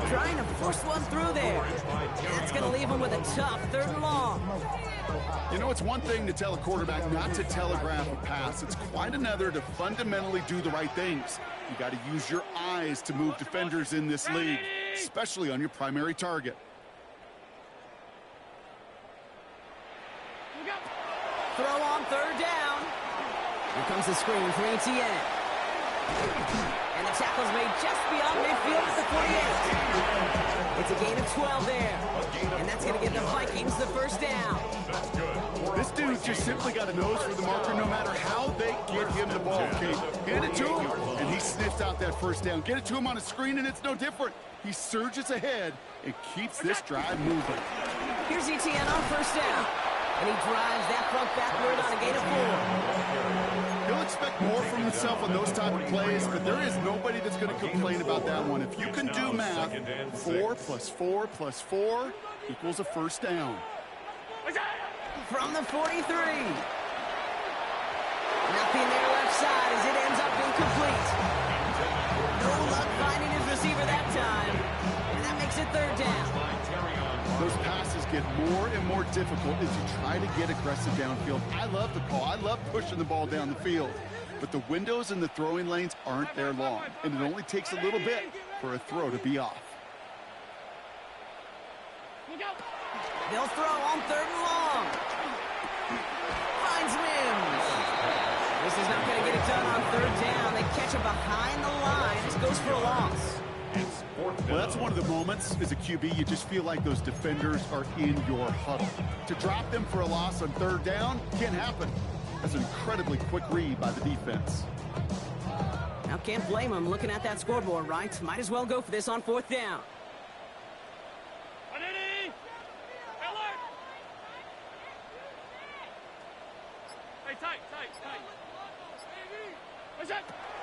Trying to force one through there. That's going to leave him with a tough 3rd and long. You know, it's one thing to tell a quarterback not to telegraph a pass. It's quite another to fundamentally do the right things. You got to use your eyes to move defenders in this league, especially on your primary target. Throw on 3rd down. Here comes the screen for ETN. And the tackle's made just beyond midfield at the 48. It's a gain of 12 there. And that's going to give the Vikings the first down. This dude just simply got a nose for the marker no matter how they get him the ball, Kate. Hand it to him, and he sniffs out that first down. Get it to him on a screen, and it's no different. He surges ahead and keeps this drive moving. Here's ETN on 1st down. And he drives that front backward on a gain of 4. He'll expect more from himself on those type of plays, but there is nobody that's going to complain about that one. If you can do math, 4 plus 4 plus 4 equals a first down. From the 43. Nothing there left side as it ends up incomplete. No luck finding his receiver that time. And that makes it 3rd down. Those passes get more and more difficult as you try to get aggressive downfield. I love the call. I love pushing the ball down the field. But the windows in the throwing lanes aren't there long, and it only takes a little bit for a throw to be off. They'll throw on 3rd and long. Finds Mims. This is not going to get it done on 3rd down. They catch him behind the line. This goes for a loss. Well, that's one of the moments as a QB you just feel like those defenders are in your huddle. To drop them for a loss on 3rd down can't happen. That's an incredibly quick read by the defense. Now can't blame him looking at that scoreboard, right? Might as well go for this on 4th down.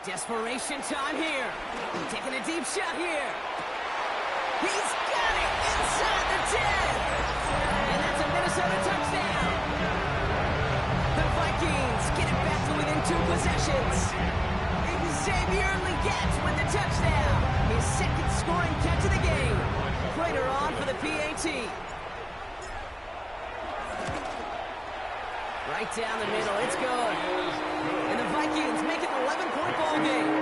Desperation time here. Taking a deep shot here. He's got it inside the 10. And that's a Minnesota touchdown. The Vikings get it back to within 2 possessions. Xavier Legette with the touchdown. His 2nd scoring catch of the game. Prater on for the PAT. Right down the middle. It's good. And the Vikings make it an 11-point ball game.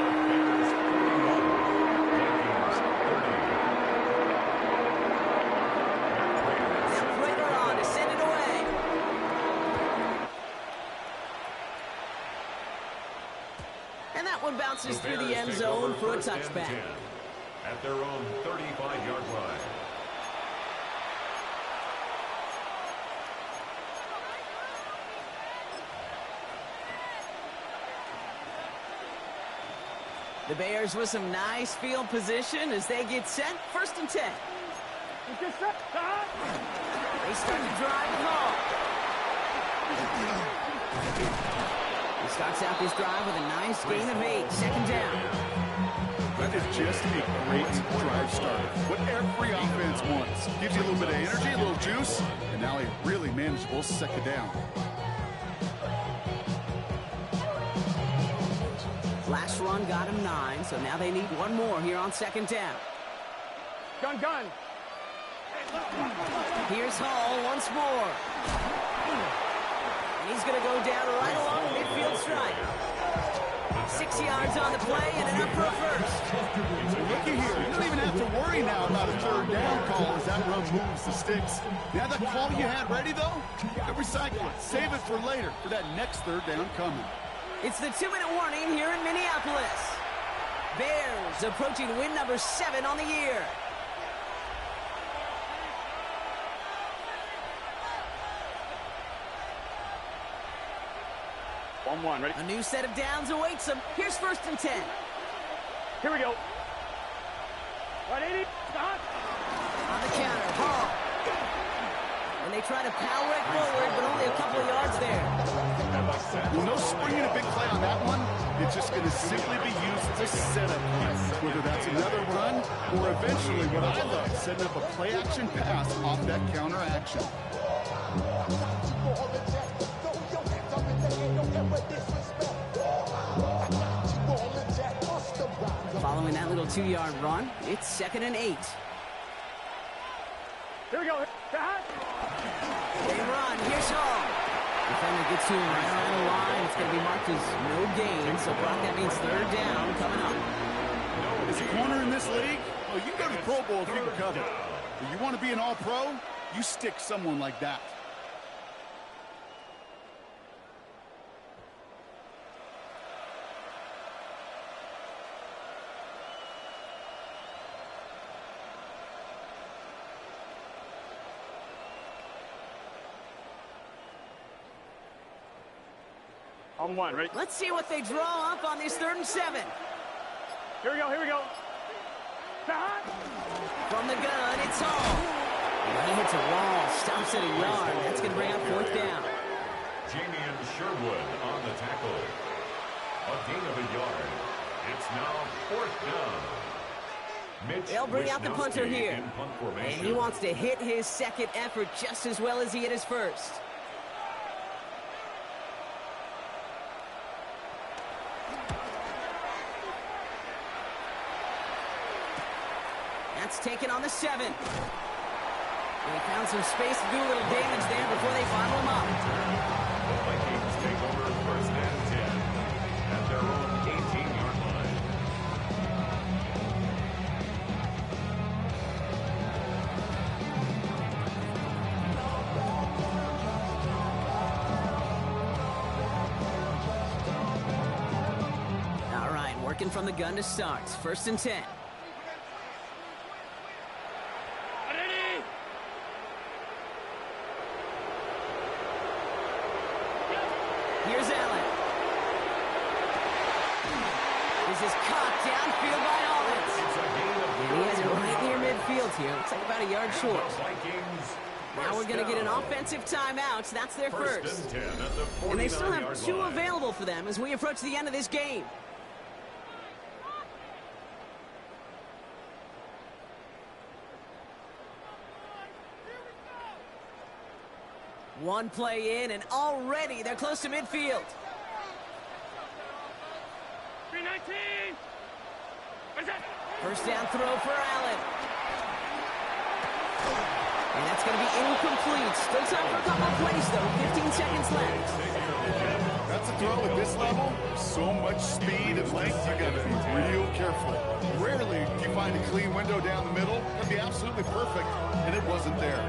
Now Prater on to send it away. And that one bounces through the end zone for a touchback. At their own 35-yard line. The Bears with some nice field position as they get set. 1st and 10. They start to drive the ball. He starts out this drive with a nice gain of 8. 2nd down. That is just a great drive starter. What every offense wants. Gives you a little bit of energy, a little juice, and now a really manageable 2nd down. Last run got him 9, so now they need one more here on 2nd down. Gun. Here's Hall once more. And he's going to go down right along the midfield stripe. 6 yards on the play and an up for a first. Looky here. You don't even have to worry now about a third down call as that run moves the sticks. Now that call you had ready, though, recycle it. Save it for later for that next third down coming. It's the 2-minute warning here in Minneapolis. Bears approaching win number 7 on the year. Ready? A new set of downs awaits them. Here's 1st and 10. Here we go. 180. Stop. On the counter, Hall. And they try to power it forward, but only a couple of yards there. Well, no springing a big play on that one. It's just going to simply be used as a setup play. Whether that's another run or eventually what I love, setting up a play-action pass off that counter action. Following that little 2-yard run, it's 2nd and 8. Here we go. They run. Here's Hall. Defender gets to him right around the line. It's going to be marked as no gain. So, Brock, that means 3rd down coming up. Is a corner in this league? Oh, you go to the Pro Bowl if you can cover. If you want to be an all-pro, you stick someone like that. On 1, ready? Let's see what they draw up on this 3rd and 7. Here we go. From the gun, it's Hall. And he hits a wall, stops at a yard. That's going to bring up 4th down. Jamian Sherwood on the tackle. A gain of a yard. It's now 4th down. Mitch They'll bring out the punter Wisnowski here. in punt And formation. he wants to hit his 2nd effort just as well as he hit his 1st. That's taken on the 7. They found some space to do a little damage there before they bottle him up. The Vikings take over 1st and 10 at their own 18-yard line. All right, working from the gun to start. 1st and 10. Here's Allen. This is caught downfield by Hollins. It's a gain of And he has it right near midfield here. Looks like about a yard short. Vikings. Now we're going to get an down. offensive timeout. So that's their 1st first. and 10 at the 49-yard And they still have 2 line. available for them as we approach the end of this game. One play in, and already they're close to midfield. 319. Where's that? 1st down throw for Allen. And that's going to be incomplete. Still time for a couple of plays, though. 15 seconds left. That's a throw at this level. So much speed and length, you got to be real careful. Rarely do you find a clean window down the middle. It'd be absolutely perfect, and it wasn't there.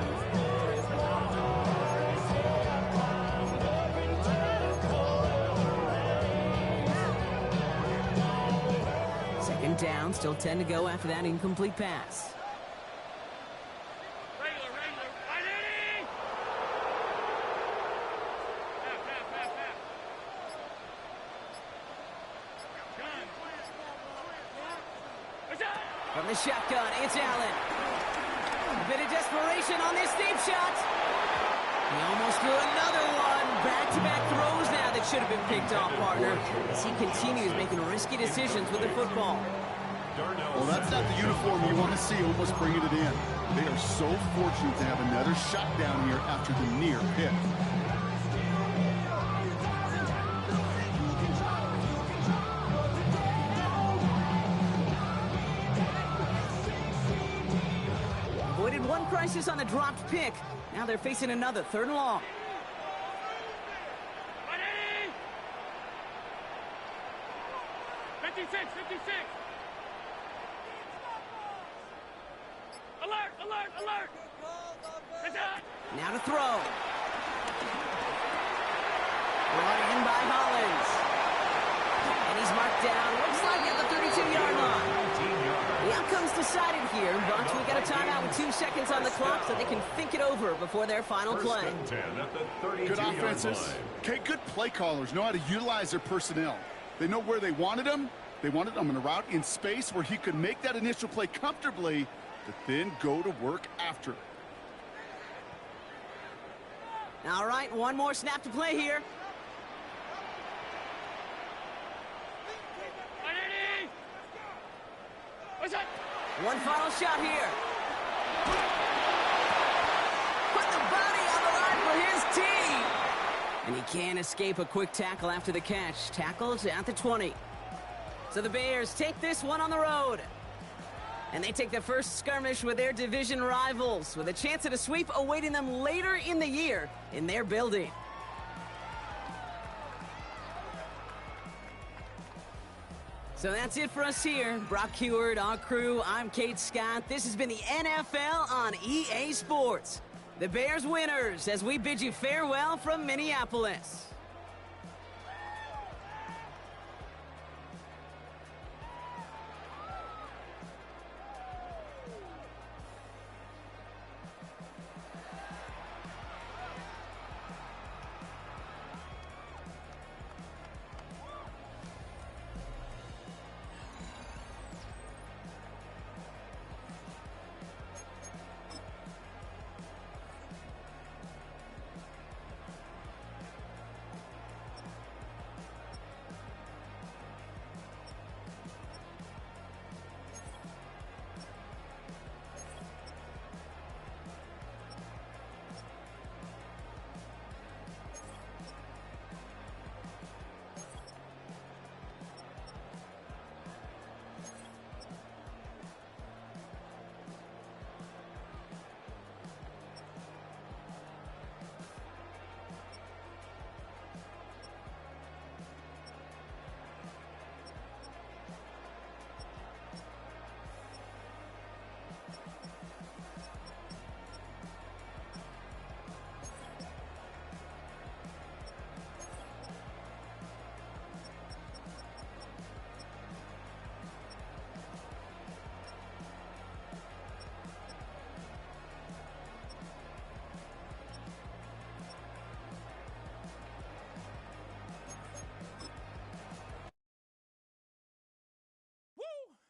2nd down, still 10 to go after that incomplete pass. Regular. 180. From the shotgun, it's Allen. A bit of desperation on this deep shot. He almost threw another one. Back-to-back throws now that should have been picked off, partner, as he continues making risky decisions with the football. Well, that's not the uniform you want to see almost bringing it in. They are so fortunate to have another shot down here after the near pick. Avoided one crisis on the dropped pick. Now they're facing another 3rd and long. Ready? 56, 56. Alert, alert, alert. Attack. Now to throw. Brought in by Hollins. And he's marked down, looks like at the 32-yard line. The outcome's decided here, but we got a timeout with 2 seconds on the clock so they can think it over before their final play. First and 10 at the 32-yard Good offenses. Okay, good play callers know how to utilize their personnel. They know where they wanted him. They wanted him in a route in space where he could make that initial play comfortably, but then go to work after. All right, one more snap to play here. Ready? What's that? One final shot here. Put the body on the line for his team. And he can't escape a quick tackle after the catch. Tackled at the 20. So the Bears take this one on the road. And they take their first skirmish with their division rivals, with a chance at a sweep awaiting them later in the year in their building. So that's it for us here. Brock Huard, our crew, I'm Kate Scott. This has been the NFL on EA Sports. The Bears winners as we bid you farewell from Minneapolis.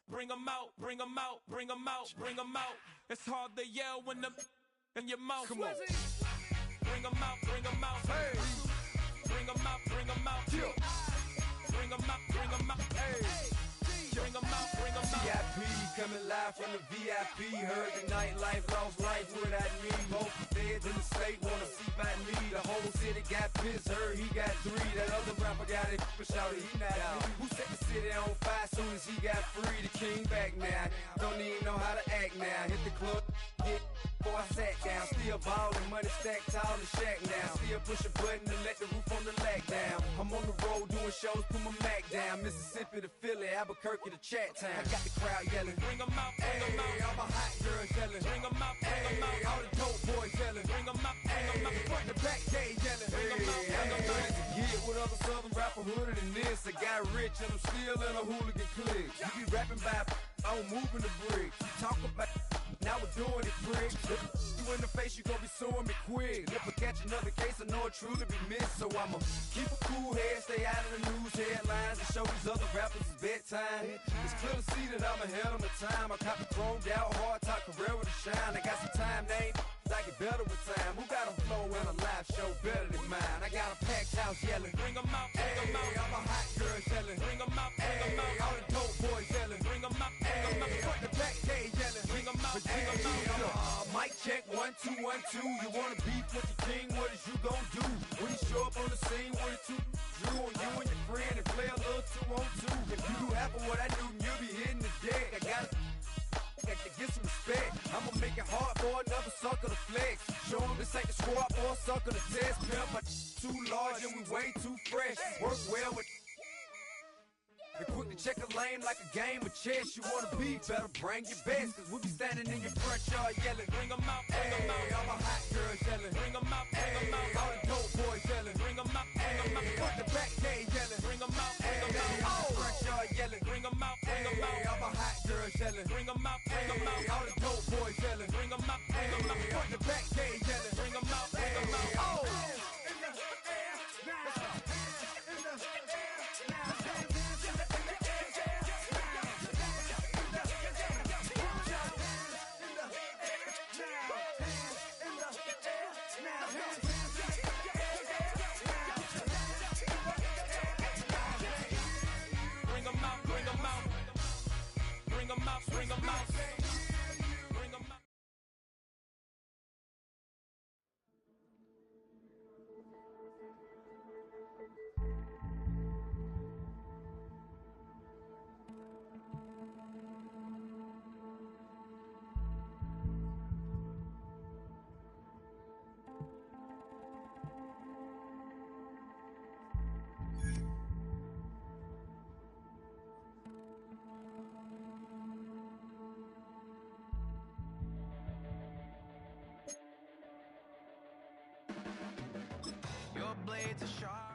Bring 'em out, bring 'em out, bring 'em out, bring 'em out. It's hard to yell when the in your mouth. Come on. Bring 'em out, bring 'em out. Hey. Bring 'em out, bring 'em out. Yeah. Bring 'em out, bring 'em out. Hey. Bring 'em out, bring 'em out. VIP coming live from the VIP. Heard the nightlife, lost life without me. Both feds in the state wanna see by me. The whole city got pissed, heard he got 3. That other rapper got it, but shouted he not me. Who set the city on fire soon as he got free? The king back now, don't even know how to act now. Hit the club, get before I sat down. Still ballin', money stacked tall in the shack now. Still push a button to let the roof on the lack down. I'm on the road doing shows, put my Mac down. Mississippi to Philly, Albuquerque to Chat Town. I got the crowd yelling, Bring 'em out, bring 'em out. all my hot girls yelling, Bring 'em out, bring 'em out. all the dope boys yelling, Bring 'em out, bring 'em out. front to back, they yelling. Bring 'em out, bring 'em out. What is it get with other southern rapper hooded than this? I got rich and I'm still in a hooligan clique. You be rapping by, I'm moving the bricks. You talk about, now we're doing it, prick. You in the face, you gon' be suing me quick. If I catch another case, I know it truly be missed. So I'ma keep a cool head, stay out of the news headlines, and show these other rappers it's bedtime. It's clear to see that I'm ahead of my time. I copy chromed out, hard top career with a shine. I got some time, name. I get better with time. Who got a flow and a live show better than mine? I got a packed house yelling. Bring 'em out, bring 'em out. All my hot girls yelling. Bring 'em out, bring 'em out. All the dope boys yelling. Bring 'em out, bring 'em out. Front to back, they yelling. Bring 'em out, bring 'em out. Mic check, 1, 2, 1, 2. You wanna beef with the king? What is you gon' do? When you show up on the scene, what it you drew on you and your friend and play a little 2-on-2. If you do half of what I do, you'll be hitting the deck. I gotta get some respect. I'ma make it hard for another and we way too fresh. Work well with and quick to check a lane like a game of chess. You wanna be better, bring your best. Cause we'll be standing in your front yard yelling. Bring 'em out, bring 'em out. All my hot girls yelling. Bring 'em out, bring 'em out. All the dope boys yelling. Bring 'em out, bring 'em out. Fuck the back gate yelling. Bring 'em out, bring 'em out. All the front yard yelling. Bring 'em out, bring 'em out. All my hot girls yelling. Bring 'em out, bring 'em out. All the dope boys yelling. Bring 'em out, bring 'em out. Fuck the back gate yelling. Bring 'em out, bring 'em out. Oh! Bring 'em out, bring 'em out. Bring 'em out, bring 'em out. Bring 'em out. Your blades are sharp.